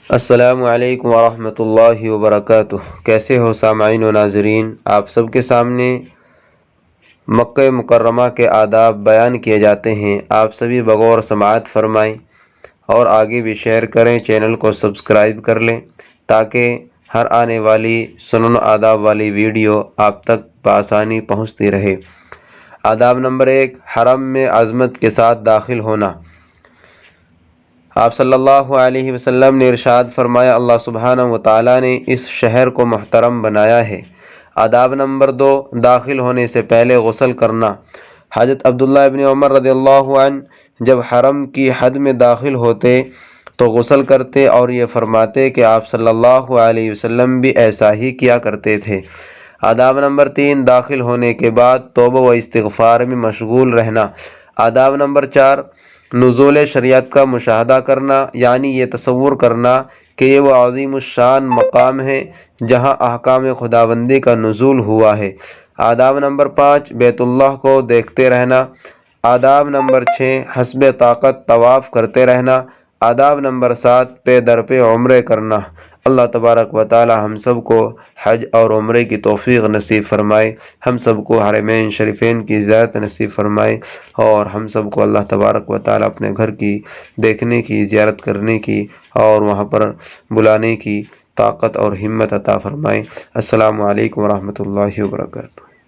السلام علیکم ورحمۃ اللہ وبرکاتہ۔ کیسے ہو سامعین و ناظرین؟ آپ سب کے سامنے مکہ مکرمہ کے آداب بیان کیے جاتے ہیں، آپ سبھی بغور سماعت فرمائیں اور آگے بھی شیئر کریں، چینل کو سبسکرائب کر لیں تاکہ ہر آنے والی سنن آداب والی ویڈیو آپ تک بآسانی پہنچتی رہے۔ آداب نمبر 1، حرم میں عظمت کے ساتھ داخل ہونا۔ آپ صلی اللہ علیہ وسلم نے ارشاد فرمایا، اللہ سبحانہ و تعالیٰ نے اس شہر کو محترم بنایا ہے۔ آداب نمبر 2، داخل ہونے سے پہلے غسل کرنا۔ حضرت عبداللہ ابن عمر رضی اللہ عنہ جب حرم کی حد میں داخل ہوتے تو غسل کرتے اور یہ فرماتے کہ آپ صلی اللہ علیہ وسلم بھی ایسا ہی کیا کرتے تھے۔ آداب نمبر 3، داخل ہونے کے بعد توبہ و استغفار میں مشغول رہنا۔ آداب نمبر 4، نزول شریعت کا مشاہدہ کرنا، یعنی یہ تصور کرنا کہ یہ وہ عظیم الشان مقام ہے جہاں احکام خداوندی کا نزول ہوا ہے۔ آداب نمبر 5، بیت اللہ کو دیکھتے رہنا۔ آداب نمبر 6، حسب طاقت طواف کرتے رہنا۔ آداب نمبر 7، پے در پہ عمرے کرنا۔ اللہ تبارک و تعالی ہم سب کو حج اور عمرے کی توفیق نصیب فرمائے، ہم سب کو حرمین شریفین کی زیارت نصیب فرمائے، اور ہم سب کو اللہ تبارک و تعالی اپنے گھر کی دیکھنے کی، زیارت کرنے کی اور وہاں پر بلانے کی طاقت اور ہمت عطا فرمائے۔ السلام علیکم ورحمۃ اللہ وبرکاتہ۔